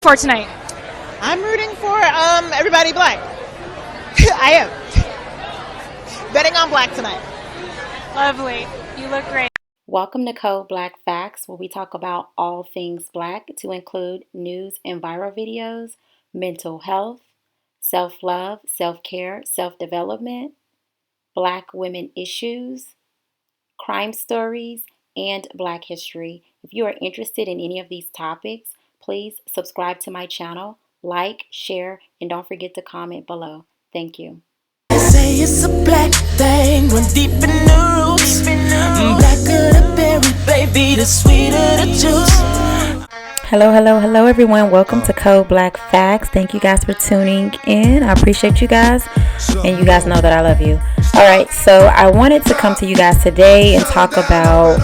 For tonight? I'm rooting for everybody black. I am betting on black tonight. Lovely. You look great. Welcome to CodeBlaqueFacts, where we talk about all things black to include news and viral videos, mental health, self-love, self-care, self-development, black women issues, crime stories, and black history. If you are interested in any of these topics, please subscribe to my channel, like, share, and don't forget to comment below. Thank you. Say it's a black thing, run deep in the roots. Blacker the berry, baby, the sweeter the juice. Hello everyone. Welcome to CodeBlaqueFacts. Thank you guys for tuning in. I appreciate you guys, and you guys know that I love you. Alright, so I wanted to come to you guys today and talk about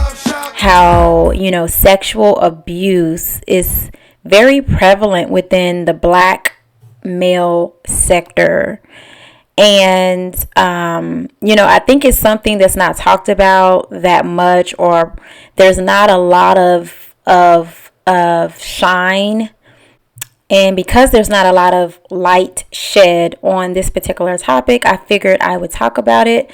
how, sexual abuse is very prevalent within the black male sector. And, I think it's something that's not talked about that much, or there's not a lot of shine. And because there's not a lot of light shed on this particular topic, I figured I would talk about it,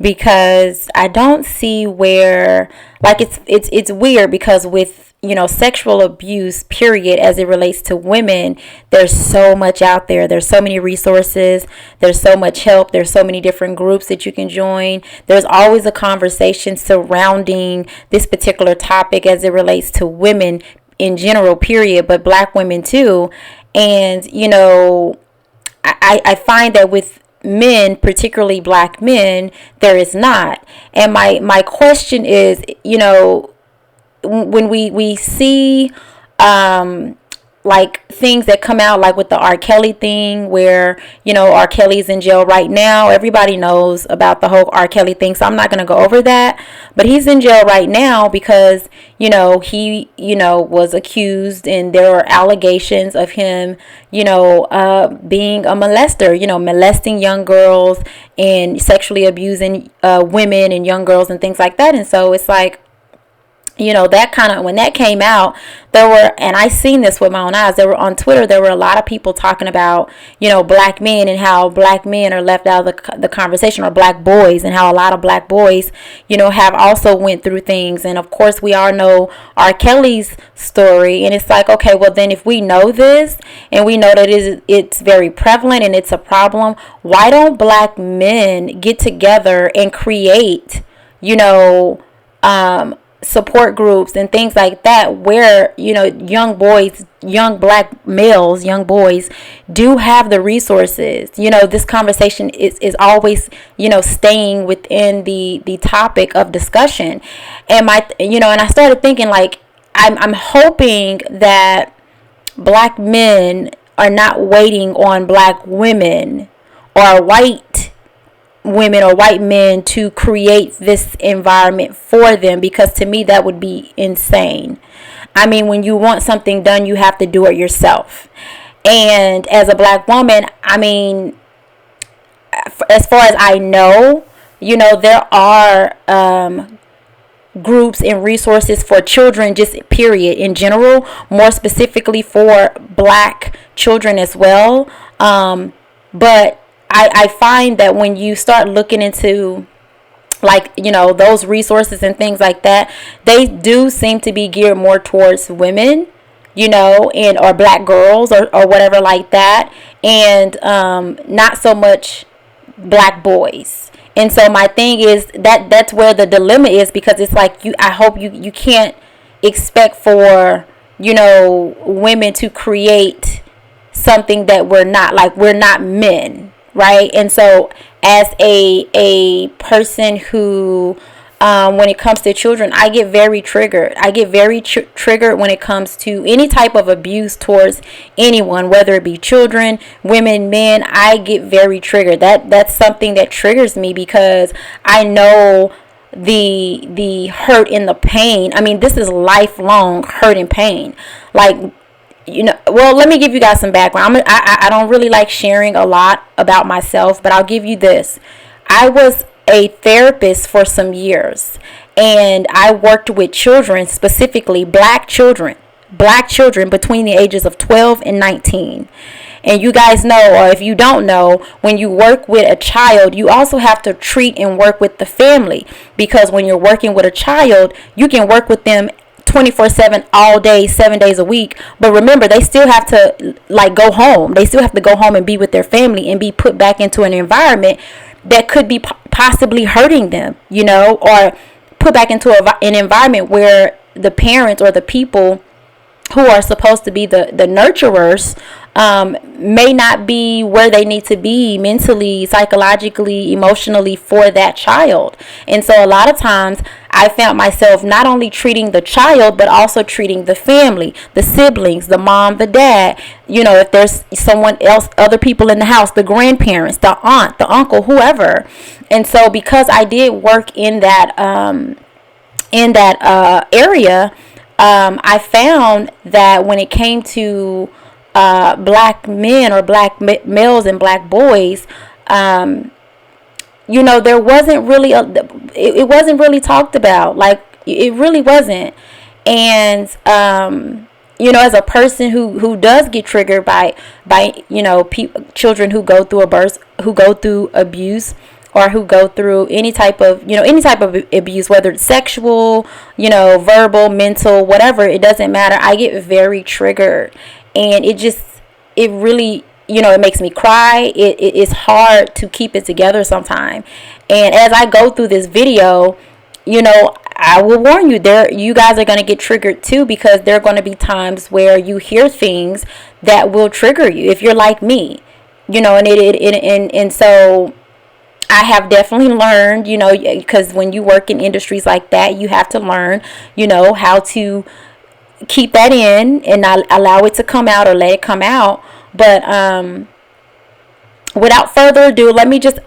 because I don't see where, like, it's weird, because with sexual abuse, period, as it relates to women, there's so much out there. There's so many resources. There's so much help. There's so many different groups that you can join. There's always a conversation surrounding this particular topic as it relates to women in general, period, but black women too. And, I find that with men, particularly black men, there is not. And my question is, when we see like things that come out, like with the R. Kelly thing, where R. Kelly's in jail right now. Everybody knows about the whole R. Kelly thing, so I'm not going to go over that, but he's in jail right now because he was accused, and there were allegations of him being a molester, molesting young girls and sexually abusing women and young girls and things like that. And so it's like, that kind of, when that came out, and I seen this with my own eyes, on Twitter, there were a lot of people talking about, black men, and how black men are left out of the conversation, or black boys, and how a lot of black boys, have also went through things. And of course, we all know R. Kelly's story. And it's like, okay, well then, if we know this, and we know that it's very prevalent and it's a problem, why don't black men get together and create, support groups and things like that, where young boys, young black males, young boys do have the resources. This conversation is always staying within the topic of discussion. And and I started thinking, like, I'm hoping that black men are not waiting on black women or white women or white men to create this environment for them, because to me that would be insane. I mean, when you want something done, you have to do it yourself. And as a black woman, I mean, as far as I know, there are groups and resources for children, just period, in general, more specifically for black children as well. But I find that when you start looking into, like, those resources and things like that, they do seem to be geared more towards women, and or black girls, or whatever like that, and not so much black boys. And so my thing is that's where the dilemma is, because it's like, I hope you can't expect for women to create something that we're not. Like, we're not men. Right. And so as a person who, when it comes to children, I get very triggered. I get very triggered when it comes to any type of abuse towards anyone, whether it be children, women, men. I get very triggered. That's something that triggers me, because I know the hurt and the pain. I mean, this is lifelong hurt and pain. Like, well, let me give you guys some background. I don't really like sharing a lot about myself, but I'll give you this. I was a therapist for some years, and I worked with children, specifically black children, black children between the ages of 12 and 19. And you guys know, or if you don't know, when you work with a child, you also have to treat and work with the family, because when you're working with a child, you can work with them 24/7 all day, 7 days a week. But remember, they still have to like go home. They still have to go home and be with their family and be put back into an environment that could be possibly hurting them, you know, or put back into an environment where the parents or the people who are supposed to be the nurturers may not be where they need to be mentally, psychologically, emotionally for that child. And so a lot of times I found myself not only treating the child, but also treating the family, the siblings, the mom, the dad, you know, if there's someone else, other people in the house, the grandparents, the aunt, the uncle, whoever. And so because I did work in that area, I found that when it came to black men or black males and black boys, you know, there wasn't really it wasn't really talked about. Like, it really wasn't. And you know, as a person who does get triggered by you know, children who go through abuse, or who go through any type of abuse, whether it's sexual, you know, verbal, mental, whatever, it doesn't matter. I get very triggered, and it really, you know, it makes me cry. It's hard to keep it together sometimes. And as I go through this video, you know, I will warn you, you guys are going to get triggered too, because there are going to be times where you hear things that will trigger you if you're like me, you know, and so I have definitely learned, you know, because when you work in industries like that, you have to learn, you know, how to keep that in and not allow it to come out or let it come out. But without further ado, let me just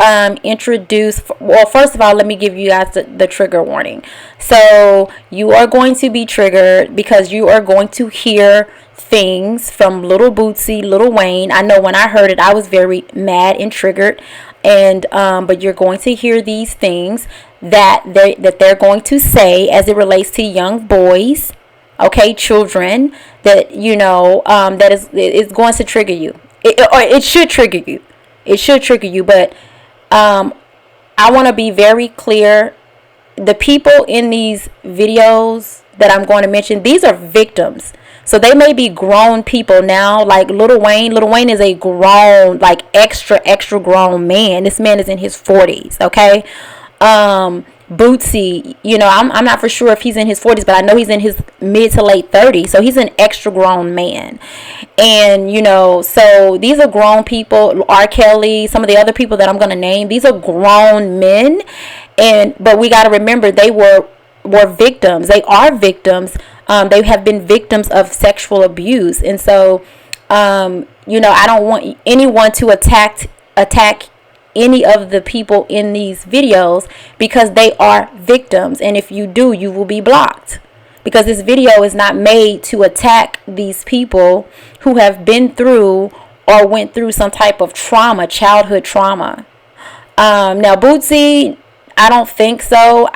introduce, well, first of all, let me give you guys the trigger warning. So you are going to be triggered because you are going to hear things from Lil Boosie, Lil Wayne. I know when I heard it, I was very mad and triggered. And but you're going to hear these things that they're going to say as it relates to young boys, okay, children, that, you know, that is going to trigger you. It should trigger you. It should trigger you. But I want to be very clear. The people in these videos that I'm going to mention, these are victims. So they may be grown people now, like Lil Wayne. Lil Wayne is a grown, like extra grown man. This man is in his 40s, okay? Bootsy, you know, I'm not for sure if he's in his 40s, but I know he's in his mid to late 30s. So he's an extra grown man. And, you know, so these are grown people. R. Kelly, some of the other people that I'm going to name, these are grown men. But we got to remember, they were victims. They are victims. They have been victims of sexual abuse. And so, you know, I don't want anyone to attack any of the people in these videos, because they are victims. And if you do, you will be blocked, because this video is not made to attack these people who have been through or went through some type of trauma, childhood trauma. Now, Bootsy, I don't think so.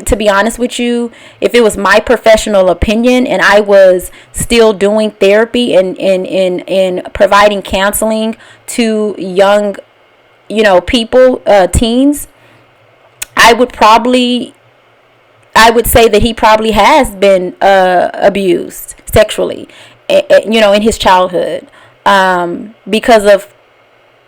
To be honest with you, if it was my professional opinion and I was still doing therapy and providing counseling to young, you know, people, teens, I would say that he probably has been abused sexually, you know, in his childhood, because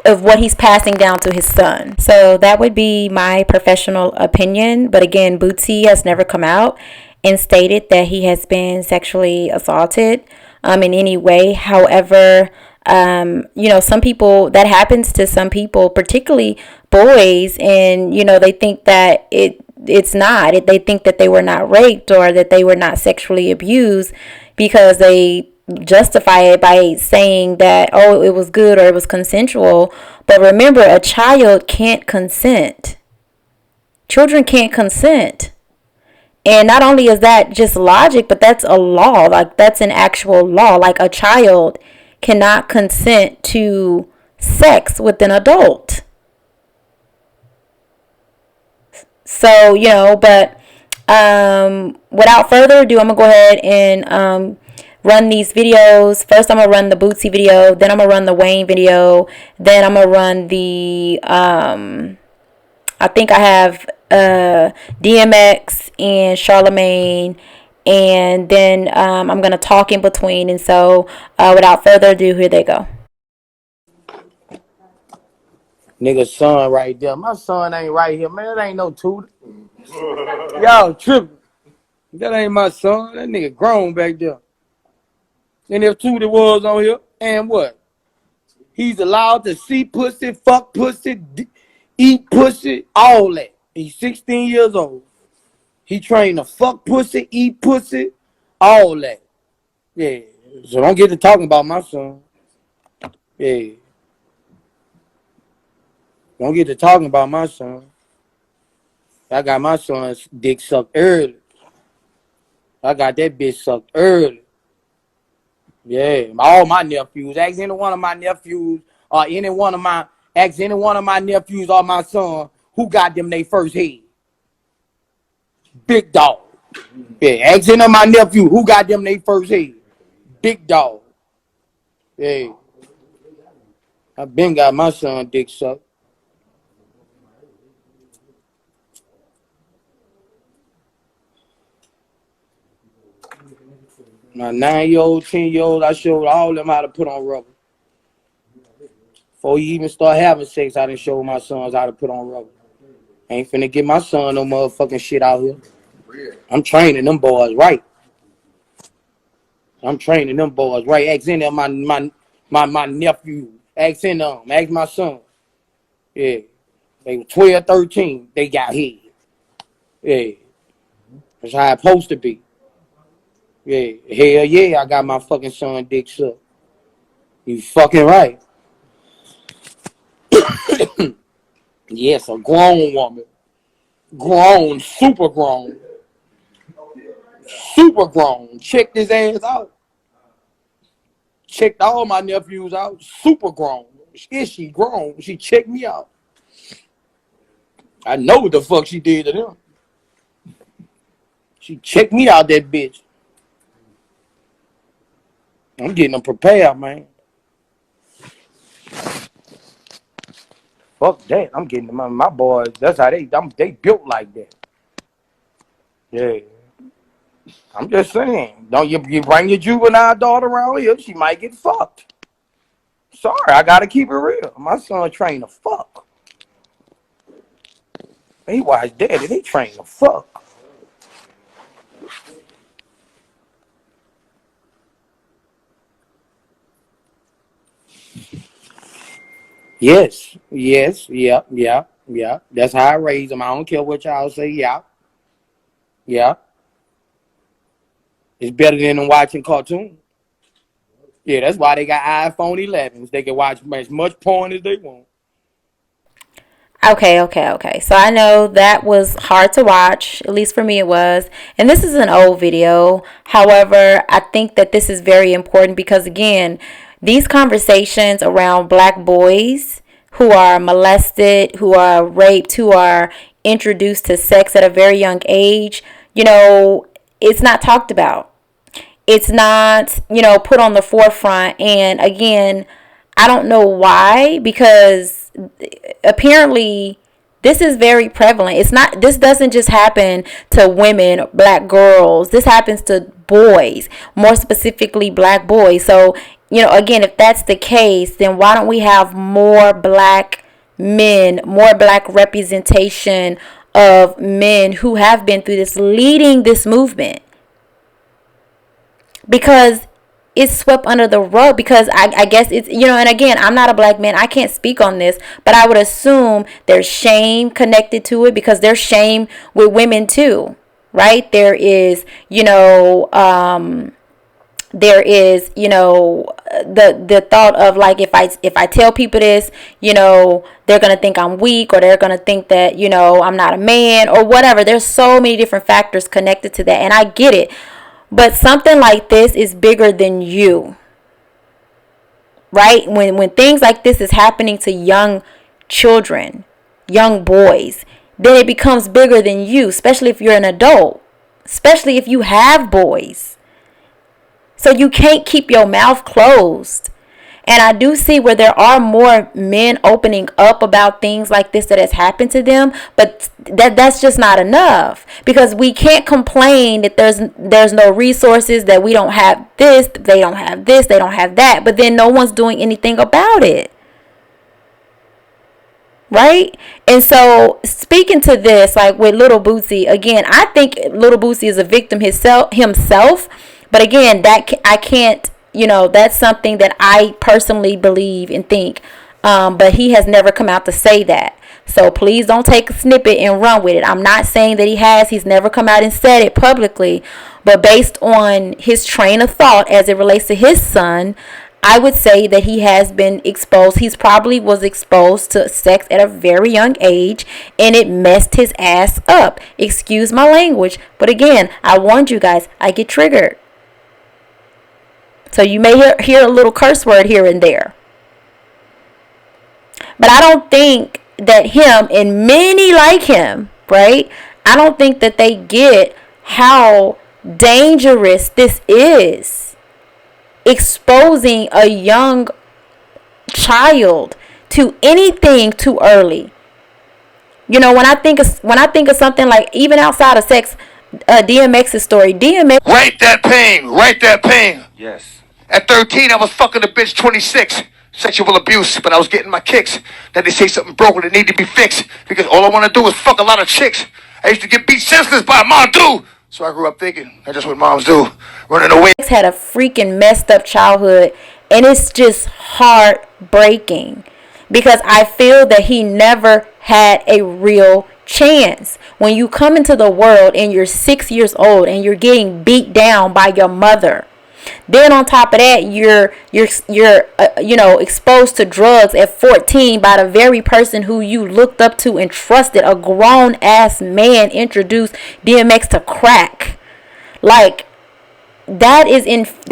of what he's passing down to his son. So that would be my professional opinion. But again, Bootsy has never come out and stated that he has been sexually assaulted in any way. However, you know, some people, that happens to some people, particularly boys, and, you know, they think that it's not. They think that they were not raped or that they were not sexually abused, because they justify it by saying that, oh, it was good or it was consensual. But remember, a child can't consent. Children can't consent. And not only is that just logic, but that's a law. Like, that's an actual law. Like, a child cannot consent to sex with an adult. So, you know, but without further ado, I'm gonna go ahead and run these videos. First, I'm going to run the Boosie video. Then I'm going to run the Wayne video. Then I'm going to run the, I think I have DMX and Charlamagne. And then I'm going to talk in between. And so, without further ado, here they go. Nigga son right there. My son ain't right here, man. That ain't no tutor. Y'all tripping. That ain't my son. That nigga grown back there. And if Tutor was on here, and what? He's allowed to see pussy, fuck pussy, eat pussy, all that. He's 16 years old. He trained to fuck pussy, eat pussy, all that. Yeah. So don't get to talking about my son. Yeah. Don't get to talking about my son. I got my son's dick sucked early. I got that bitch sucked early. Yeah, all my nephews. Ask any one of my nephews or any one of my nephews or my son who got them they first head. Big dog. Yeah, ask any of my nephews who got them they first head. Big dog. Yeah. I been got my son dick sucked. My 9-year-old, 10-year-old, I showed all of them how to put on rubber. Before you even start having sex, I done showed my sons how to put on rubber. Ain't finna get my son no motherfucking shit out here. I'm training them boys right. Ask any of my nephew. Ask any of them. Ask my son. Yeah. They were 12, 13. They got head. Yeah. That's how it's supposed to be. Yeah, hell yeah, I got my fucking son dick sucked. You fucking right. Yes, a grown woman. Grown, super grown. Super grown. Checked his ass out. Checked all my nephews out. Super grown. Is she grown? She checked me out. I know what the fuck she did to them. She checked me out, that bitch. I'm getting them prepared, man. Fuck that. I'm getting them, my boys. That's how they built like that. Yeah. I'm just saying. Don't you bring your juvenile daughter around here, she might get fucked. Sorry, I gotta keep it real. My son trained to fuck. He watched daddy, they trained to fuck. Yes, yeah. That's how I raise them. I don't care what y'all say, yeah. It's better than them watching cartoons. Yeah, that's why they got iPhone 11s. They can watch as much porn as they want. Okay. So I know that was hard to watch, at least for me it was. And this is an old video. However, I think that this is very important because, again, these conversations around black boys who are molested, who are raped, who are introduced to sex at a very young age, it's not talked about. It's not, put on the forefront. And again, I don't know why, because apparently this is very prevalent. This doesn't just happen to women, black girls. This happens to boys, more specifically black boys. So, again, if that's the case, then why don't we have more black men, more black representation of men who have been through this, leading this movement? Because it's swept under the rug, because I guess it's, and again, I'm not a black man. I can't speak on this, but I would assume there's shame connected to it, because there's shame with women too, right? There is, the thought of, like, if I tell people this, they're going to think I'm weak, or they're going to think that, I'm not a man, or whatever. There's so many different factors connected to that, and I get it. But something like this is bigger than you, right? When things like this is happening to young children, young boys, then it becomes bigger than you, especially if you're an adult, especially if you have boys. So you can't keep your mouth closed. And I do see where there are more men opening up about things like this that has happened to them, but that's just not enough, because we can't complain that there's no resources, that we don't have this, they don't have this, they don't have that, but then no one's doing anything about it. Right? And so speaking to this, like with Lil Boosie, again, I think Lil Boosie is a victim himself, but again, that I can't, that's something that I personally believe and think. But he has never come out to say that. So please don't take a snippet and run with it. I'm not saying that he has. He's never come out and said it publicly. But based on his train of thought as it relates to his son, I would say that he has been exposed. He's probably was exposed to sex at a very young age, and it messed his ass up. Excuse my language. But again, I warned you guys, I get triggered. So you may hear a little curse word here and there. But I don't think that him and many like him, right? I don't think that they get how dangerous this is. Exposing a young child to anything too early. When I think of something like, even outside of sex, DMX's story. DMX. Write that pain. Yes. At 13, I was fucking a bitch 26. Sexual abuse, but I was getting my kicks. Then they say something broken that need to be fixed, because all I want to do is fuck a lot of chicks. I used to get beat senseless by mom too. So I grew up thinking that's just what moms do, running away. Had a freaking messed up childhood, and it's just heartbreaking, because I feel that he never had a real chance. When you come into the world and you're 6 years old and you're getting beat down by your mother, then on top of that, you're exposed to drugs at 14 by the very person who you looked up to and trusted. A grown ass man introduced DMX to crack. Like, that is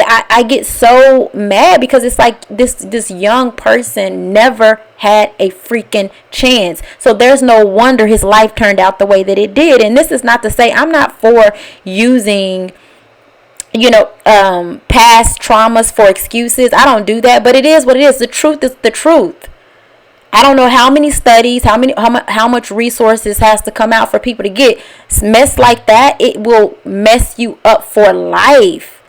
I get so mad, because it's like this young person never had a freaking chance. So there's no wonder his life turned out the way that it did. And this is not to say I'm not for using past traumas for excuses. I don't do that, but it is what it is. The truth is the truth. I don't know how many studies, how much resources has to come out for people to get mess like that. It will mess you up for life.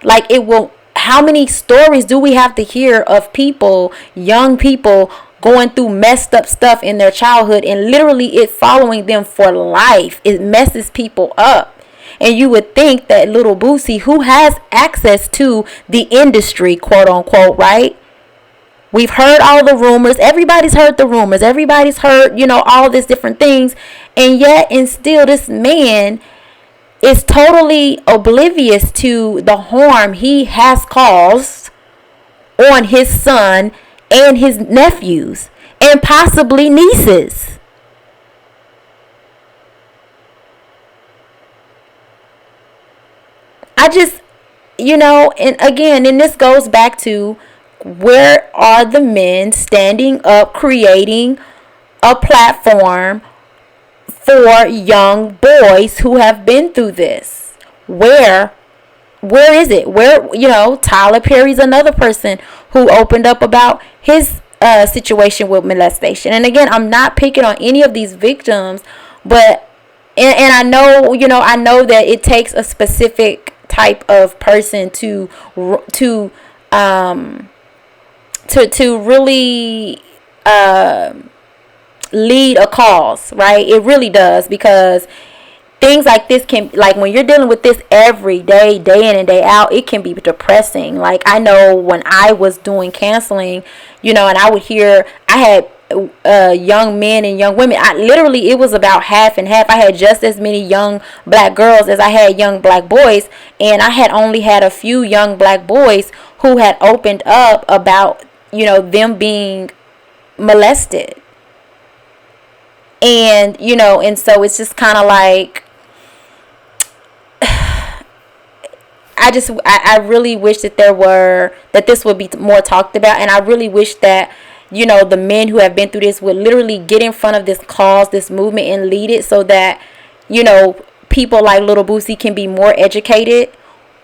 Like, it will. How many stories do we have to hear of people, young people, going through messed up stuff in their childhood, and literally it following them for life? It messes people up. And you would think that Lil Boosie, who has access to the industry, quote unquote, right? We've heard all the rumors. Everybody's heard the rumors. Everybody's heard, all these different things. And yet, and still, this man is totally oblivious to the harm he has caused on his son and his nephews and possibly nieces. I just, and again, and this goes back to, where are the men standing up, creating a platform for young boys who have been through this? Where is it? Tyler Perry's another person who opened up about his situation with molestation. And again, I'm not picking on any of these victims, but, and I know, I know that it takes a specific type of person to really lead a cause, right? It really does, because things like this can, like, when you're dealing with this every day, day in and day out, it can be depressing. Like, I know when I was doing counseling, and I would hear, I had young men and young women. It was about half and half. I had just as many young black girls as I had young black boys, and I had only had a few young black boys who had opened up about them being molested. And and so it's just kind of like, I really wish that this would be more talked about, and I really wish that the men who have been through this would literally get in front of this cause, this movement, and lead it, so that people like Lil Boosie can be more educated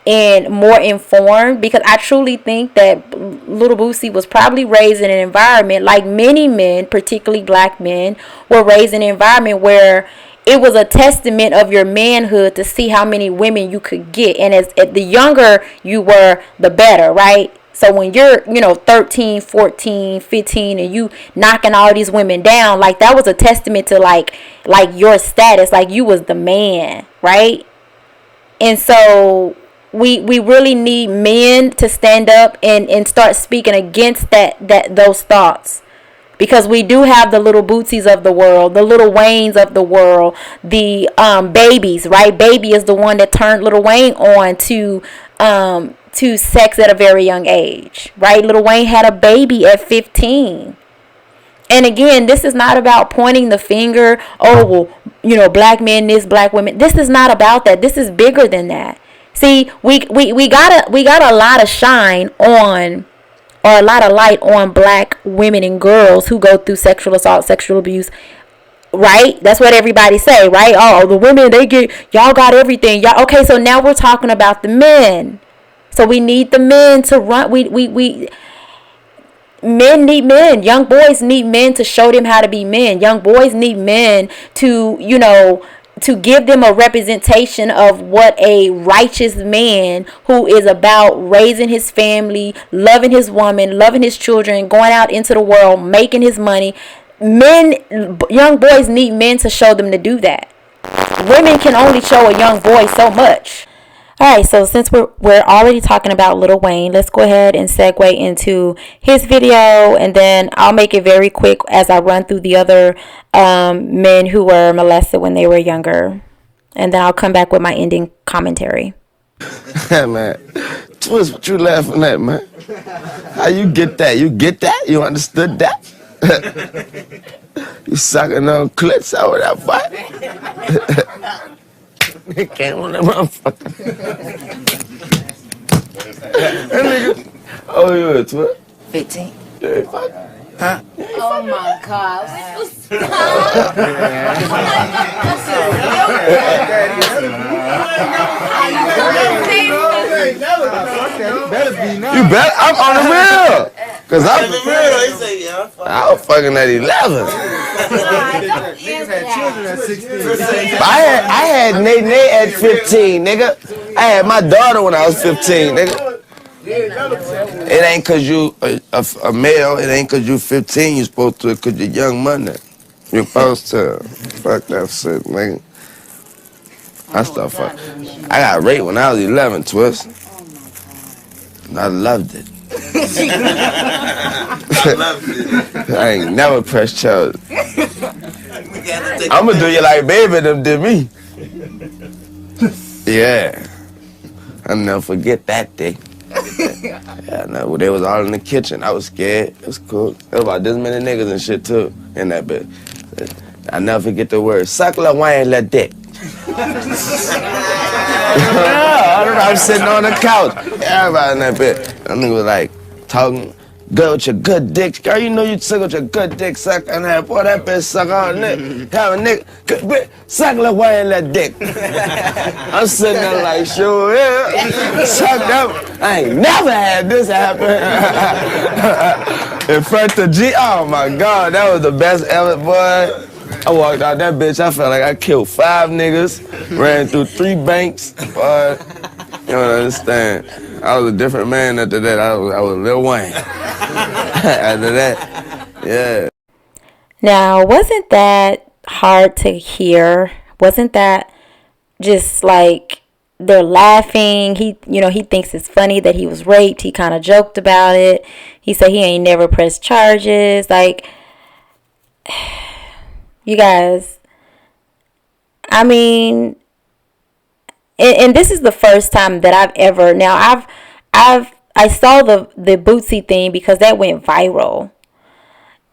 and more informed, because I truly think that Lil Boosie was probably raised in an environment like many men, particularly black men, were raised in an environment where it was a testament of your manhood to see how many women you could get. And as the younger you were, the better, right? So when you're, 13, 14, 15 and you knocking all these women down, like that was a testament to like your status, like you was the man, right? And so we really need men to stand up and start speaking against those thoughts. Because we do have the Lil Boosies of the world, the Lil Waynes of the world, the babies, right? Baby is the one that turned Lil Wayne on to sex at a very young age, right? Lil Wayne had a baby at 15. And again, this is not about pointing the finger, oh, well, black men, this, black women. This is not about that. This is bigger than that. See, we got a lot of shine on, or a lot of light on black women and girls who go through sexual assault, sexual abuse, right? That's what everybody say, right? Oh, the women, y'all got everything. Y'all, okay, so now we're talking about the men. So we need the men to run. Men need men. Young boys need men to show them how to be men. Young boys need men to, to give them a representation of what a righteous man who is about raising his family, loving his woman, loving his children, going out into the world, making his money. Young boys need men to show them to do that. Women can only show a young boy so much. Alright, so since we're already talking about Lil Wayne, let's go ahead and segue into his video, and then I'll make it very quick as I run through the other men who were molested when they were younger, and then I'll come back with my ending commentary. Yeah, man. Twist, what you laughing at, man? How you get that? You get that? You understood that? You sucking on clits over that butt? It came on that motherfucker. That nigga. Oh, you a twit? 15. Yeah, fuck. Huh? Oh my God. You bet I'm on the real. Cause I was fucking at 11. I had Nate at 15, nigga. I had my daughter when I was 15, nigga. It ain't cause you a male, it ain't cause you 15, you supposed to, cause you're young money. You're supposed to. Fuck that shit, nigga. I started fucking. I got raped when I was 11, Twist. I loved it. I ain't never pressed charges. I'ma do you like baby them did me. Yeah. I'll never forget that day. Yeah, no, they was all in the kitchen. I was scared. It was cool. There was about this many niggas and shit too in that bitch. I never forget the word. Suck Lil Wayne, let dick. I was sitting on the couch. Everybody in that bitch. That nigga was like talking good with your good dick. Girl, you know you suck with your good dick, suck on that. Boy, that bitch suck on nigga. Have a nigga, good bitch, suck Lil Wayne, let dick. I'm sitting there like, sure, yeah. Sucked up. I ain't never had this happen. In front of G. Oh my God, that was the best ever, boy. I walked out that bitch, I felt like I killed 5 niggas, ran through 3 banks, boy. You don't understand. I was a different man after that. I was Lil Wayne. After that, yeah. Now, wasn't that hard to hear? Wasn't that just like they're laughing? He thinks it's funny that he was raped. He kind of joked about it. He said he ain't never pressed charges. Like, you guys, I mean, and this is the first time that I've ever, now I saw the Boosie thing because that went viral,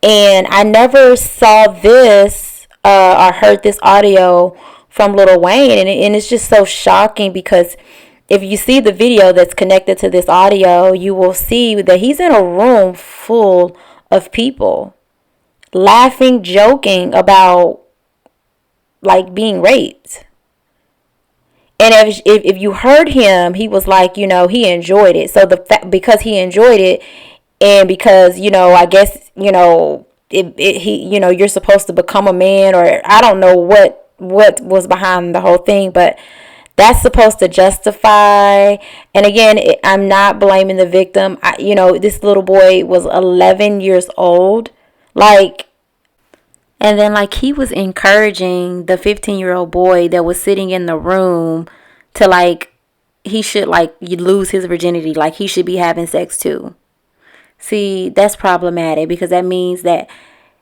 and I never saw this or heard this audio from Lil Wayne, and it's just so shocking because if you see the video that's connected to this audio, you will see that he's in a room full of people laughing, joking about like being raped. And if you heard him, he was like, you know, he enjoyed it. So because he enjoyed it, and because, you know, I guess, you know, he, you know, you're supposed to become a man, or I don't know what was behind the whole thing, but that's supposed to justify. And again, I'm not blaming the victim. You know, this little boy was 11 years old. Like, and then like he was encouraging the 15-year-old boy that was sitting in the room to like, he should like lose his virginity. Like he should be having sex too. See, that's problematic because that means that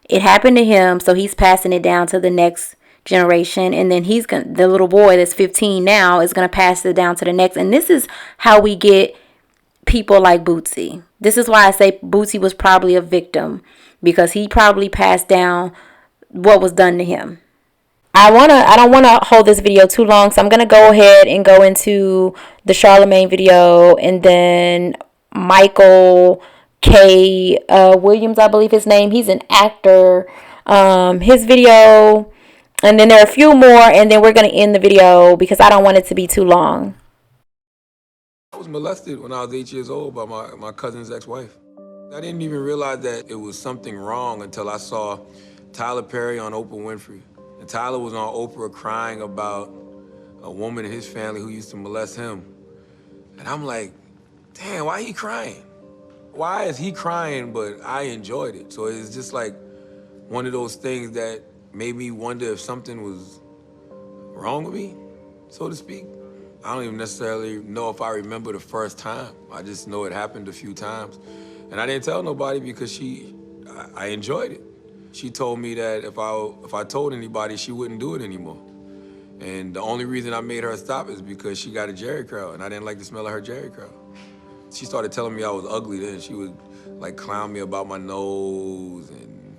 it happened to him. So he's passing it down to the next generation, and then the little boy that's 15 now is going to pass it down to the next. And this is how we get people like Boosie. This is why I say Boosie was probably a victim, because he probably passed down what was done to him. I don't want to hold this video too long, so I'm going to go ahead and go into the Charlamagne video, and then Michael K. Williams, I believe his name. He's an actor. His video, and then there are a few more, and then we're going to end the video because I don't want it to be too long. I was molested when I was 8 years old by my cousin's ex-wife. I didn't even realize that it was something wrong until I saw Tyler Perry on Oprah Winfrey. And Tyler was on Oprah crying about a woman in his family who used to molest him. And I'm like, damn, why he crying? Why is he crying, but I enjoyed it? So it's just like one of those things that made me wonder if something was wrong with me, so to speak. I don't even necessarily know if I remember the first time. I just know it happened a few times. And I didn't tell nobody because I enjoyed it. She told me that if I told anybody, she wouldn't do it anymore. And the only reason I made her stop is because she got a Jheri curl, and I didn't like the smell of her Jheri curl. She started telling me I was ugly then. She would like clown me about my nose, and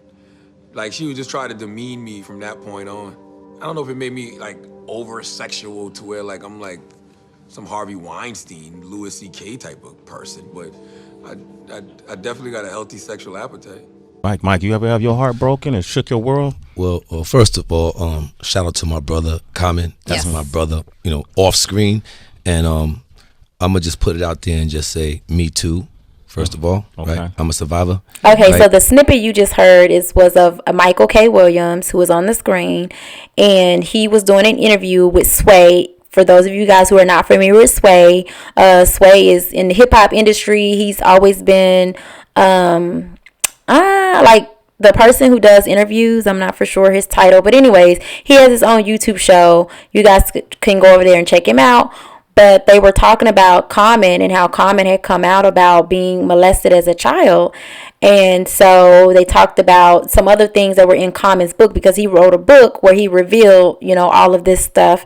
like she would just try to demean me from that point on. I don't know if it made me like over-sexual to where like I'm like some Harvey Weinstein, Louis C.K. type of person, but I definitely got a healthy sexual appetite. Mike, you ever have your heart broken and shook your world? Well, first of all, shout out to my brother, Common. That's my brother, you know, off screen. And I'm going to just put it out there and just say, me too, first of all. Okay. Right? I'm a survivor. Okay, right? So the snippet you just heard was of Michael K. Williams, who was on the screen. And he was doing an interview with Sway. For those of you guys who are not familiar with Sway, Sway is in the hip-hop industry. He's always been... like the person who does interviews. I'm not for sure his title, but anyways, he has his own YouTube show. You guys can go over there and check him out. But they were talking about Common and how Common had come out about being molested as a child. And so they talked about some other things that were in Common's book, because he wrote a book where he revealed, you know, all of this stuff.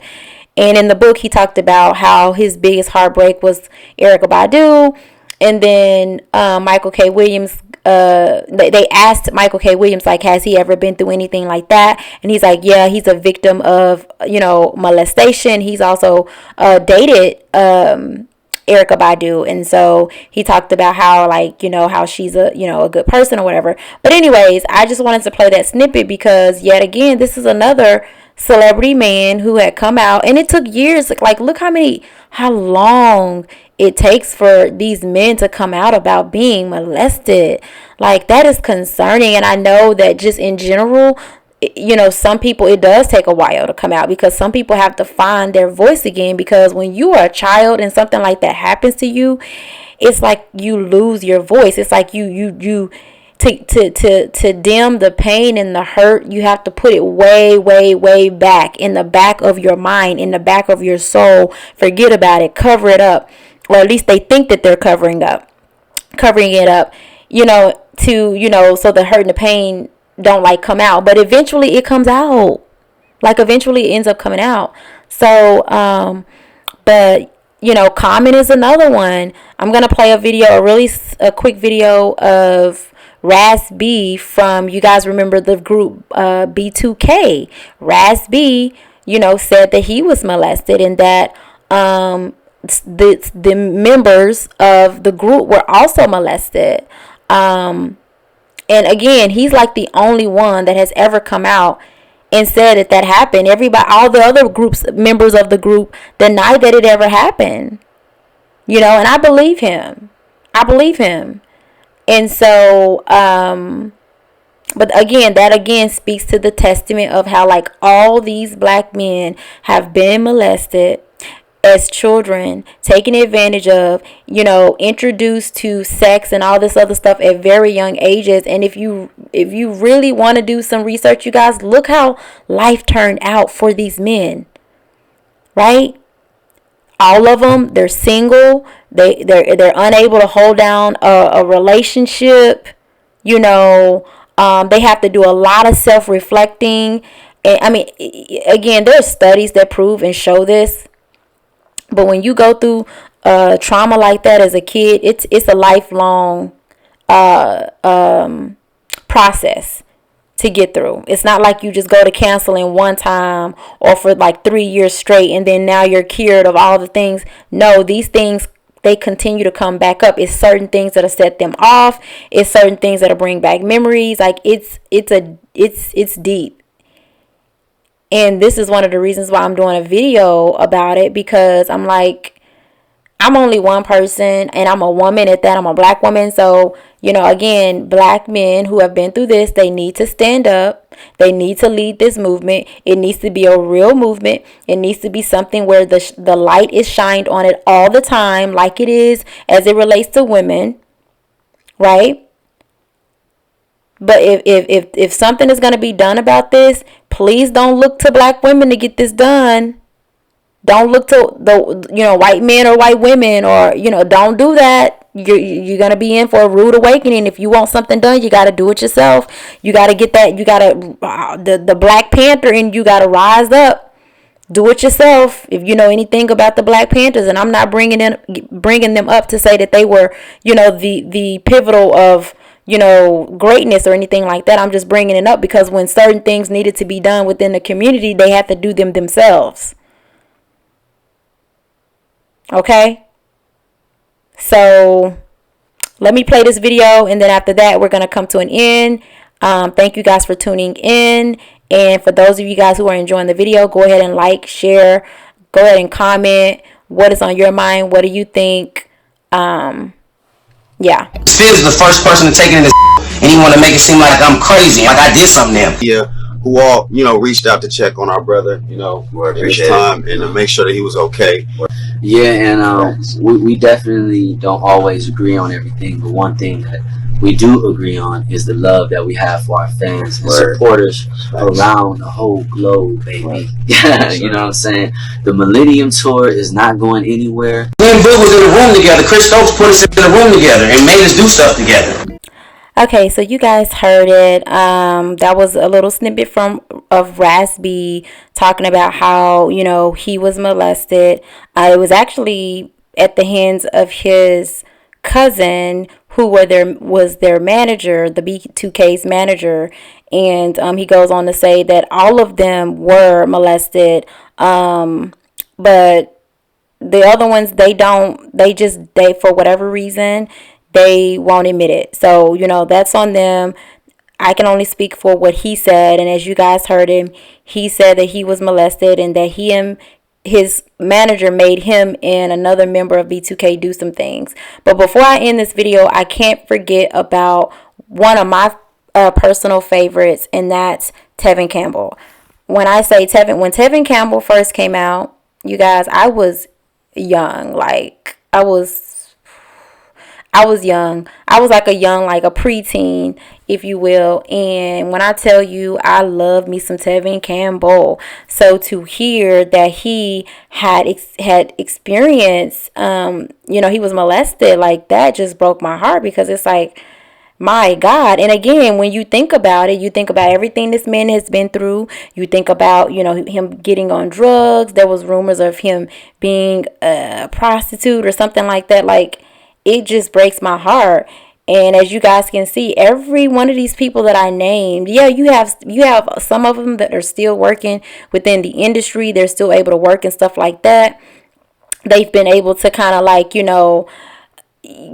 And in the book, he talked about how his biggest heartbreak was Erykah Badu. And then Michael K. Williams, they asked Michael K. Williams, like, has he ever been through anything like that? And he's like, yeah, he's a victim of, you know, molestation. He's also dated Erykah Badu. And so he talked about how, like, you know, how she's a, you know, a good person or whatever. But anyways, I just wanted to play that snippet because, yet again, this is another celebrity man who had come out, and it took years. Like, look how long it takes for these men to come out about being molested. Like, that is concerning. And I know that just in general, you know, some people, it does take a while to come out, because some people have to find their voice again, because when you are a child and something like that happens to you, it's like you lose your voice. It's like you to dim the pain and the hurt, you have to put it way, way, way back in the back of your mind, in the back of your soul. Forget about it, cover it up, or at least they think that they're covering it up, you know, to, you know, so the hurt and the pain don't like come out, but eventually it comes out. Like, eventually it ends up coming out. So, but you know, Common is another one. I'm gonna play a quick video of Raz B from, you guys remember the group B2K. Raz B, you know, said that he was molested, and that the members of the group were also molested. And again, he's like the only one that has ever come out and said that happened. Everybody, all the other members of the group denied that it ever happened. You know, and I believe him. And so, but again, that again speaks to the testament of how like all these black men have been molested as children, taken advantage of, you know, introduced to sex and all this other stuff at very young ages. And if you really want to do some research, you guys, look how life turned out for these men, right? All of them, they're single. They're unable to hold down a relationship. You know, they have to do a lot of self-reflecting. And I mean, again, there's studies that prove and show this. But when you go through trauma like that as a kid, it's a lifelong process to get through. It's not like you just go to counseling one time or for like 3 years straight and then now you're cured of all the things. No, these things, they continue to come back up. It's certain things that'll set them off. It's certain things that'll bring back memories. Like it's deep. And this is one of the reasons why I'm doing a video about it, because I'm like, I'm only one person and I'm a woman at that. I'm a black woman. So, you know, again, black men who have been through this, they need to stand up. They need to lead this movement. It needs to be a real movement. It needs to be something where the light is shined on it all the time, like it is as it relates to women, right? But if something is going to be done about this, please don't look to black women to get this done. Don't look to the, you know, white men or white women, or, you know, don't do that. You're going to be in for a rude awakening. If you want something done, you got to do it yourself. You got to get that. You got to, the Black Panther, and you got to rise up. Do it yourself. If you know anything about the Black Panthers, and I'm not bringing them up to say that they were, you know, the pivotal of, you know, greatness or anything like that. I'm just bringing it up because when certain things needed to be done within the community, they had to do them themselves. Okay? So let me play this video, and then after that, we're going to come to an end. Thank you guys for tuning in. And for those of you guys who are enjoying the video, go ahead and like, share, go ahead and comment. What is on your mind? What do you think? Yeah. Spears is the first person to take it in his and he want to make it seem like I'm crazy, like I did something to him. Yeah, who all, you know, reached out to check on our brother, you know, in his time and to make sure that he was okay. Yeah, and we definitely don't always agree on everything, but one thing that we do agree on is the love that we have for our fans and supporters around the whole globe, baby. Yeah, you know what I'm saying? The Millennium Tour is not going anywhere. Me and Boo was in the room together. Chris Stokes put us in the room together and made us do stuff together. Okay, so you guys heard it. That was a little snippet of Raspy talking about how, you know, he was molested. It was actually at the hands of his cousin, who was their manager, the B2K's manager, and he goes on to say that all of them were molested, but the other ones, they for whatever reason, they won't admit it. So, you know, that's on them. I can only speak for what he said, and as you guys heard him, he said that he was molested and that his manager made him and another member of B2K do some things. But before I end this video, I can't forget about one of my personal favorites, and that's Tevin Campbell. When I say when Tevin Campbell first came out, you guys, I was young. Like, I was young. I was like a preteen, if you will. And when I tell you, I love me some Tevin Campbell. So to hear that he had experienced, you know, he was molested, like, that just broke my heart, because it's like, my God. And again, when you think about it, you think about everything this man has been through. You think about, you know, him getting on drugs. There was rumors of him being a prostitute or something like that. Like, it just breaks my heart. And as you guys can see, every one of these people that I named, yeah, you have some of them that are still working within the industry. They're still able to work and stuff like that. They've been able to kind of, like, you know,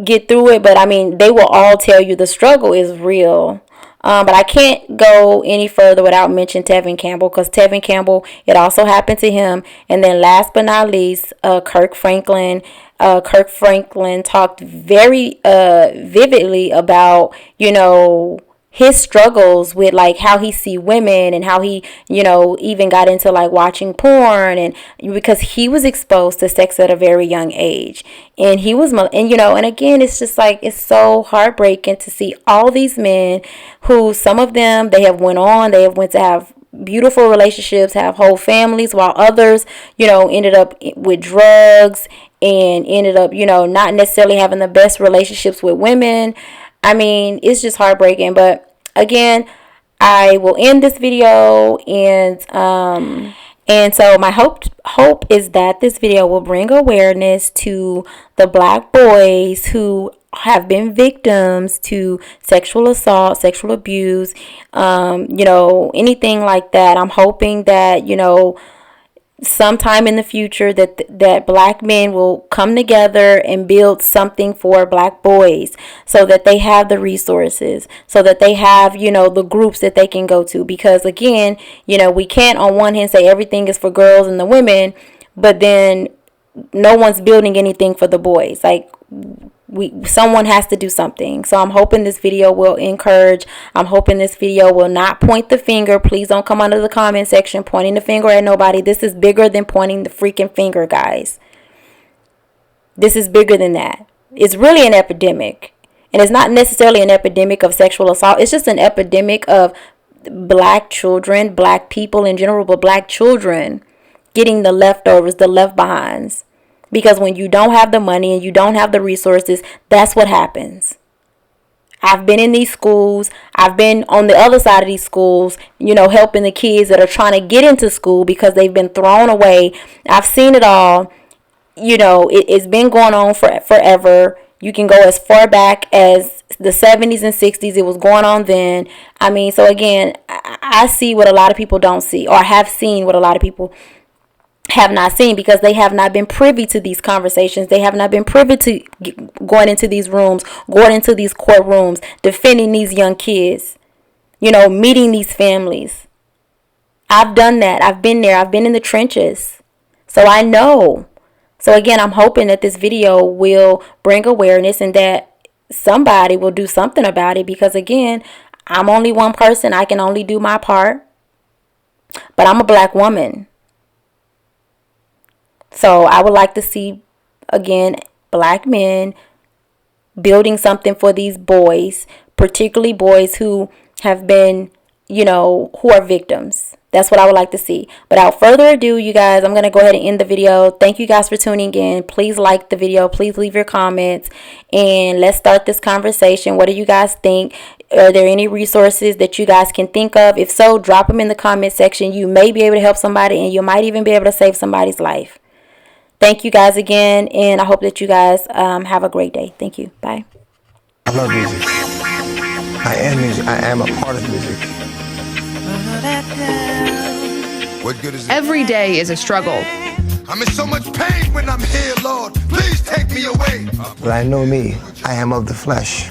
get through it. But I mean, they will all tell you the struggle is real. But I can't go any further without mentioning Tevin Campbell, because Tevin Campbell, it also happened to him. And then last but not least, Kirk Franklin. Kirk Franklin talked very vividly about, you know, his struggles with like how he see women and how he, you know, even got into like watching porn, and because he was exposed to sex at a very young age, and he was, and you know, and again, it's just like, it's so heartbreaking to see all these men who, some of them, they have went to have beautiful relationships, have whole families, while others, you know, ended up with drugs and ended up, you know, not necessarily having the best relationships with women. I mean, it's just heartbreaking. But again, I will end this video, and so my hope is that this video will bring awareness to the Black boys who have been victims to sexual assault, sexual abuse, you know, anything like that. I'm hoping that, you know, sometime in the future that Black men will come together and build something for Black boys, so that they have the resources, so that they have, you know, the groups that they can go to. Because again, you know, we can't on one hand say everything is for girls and the women, but then no one's building anything for the boys. Like, someone has to do something. So I'm hoping this video will encourage. I'm hoping this video will not point the finger. Please don't come under the comment section pointing the finger at nobody. This is bigger than pointing the freaking finger, guys. This is bigger than that. It's really an epidemic. And it's not necessarily an epidemic of sexual assault. It's just an epidemic of Black children, Black people in general, but Black children getting the leftovers, the left behinds. Because when you don't have the money and you don't have the resources, that's what happens. I've been in these schools. I've been on the other side of these schools, you know, helping the kids that are trying to get into school because they've been thrown away. I've seen it all. You know, it's been going on forever. You can go as far back as the 70s and 60s. It was going on then. I mean, so again, I see what a lot of people don't see, or have seen what a lot of people have not seen, because they have not been privy to these conversations. They have not been privy to going into these rooms, going into these courtrooms, defending these young kids, you know, meeting these families. I've done that. I've been there. I've been in the trenches. So I know. So again, I'm hoping that this video will bring awareness and that somebody will do something about it, because again, I'm only one person. I can only do my part. But I'm a Black woman. So I would like to see, again, Black men building something for these boys, particularly boys who have been, you know, who are victims. That's what I would like to see. But without further ado, you guys, I'm going to go ahead and end the video. Thank you guys for tuning in. Please like the video. Please leave your comments. And let's start this conversation. What do you guys think? Are there any resources that you guys can think of? If so, drop them in the comment section. You may be able to help somebody, and you might even be able to save somebody's life. Thank you guys again, and I hope that you guys have a great day. Thank you. Bye. I love music. I am music. I am a part of music. What good is it? Every day is a struggle. I'm in so much pain when I'm here, Lord. Please take me away. But I know me. I am of the flesh.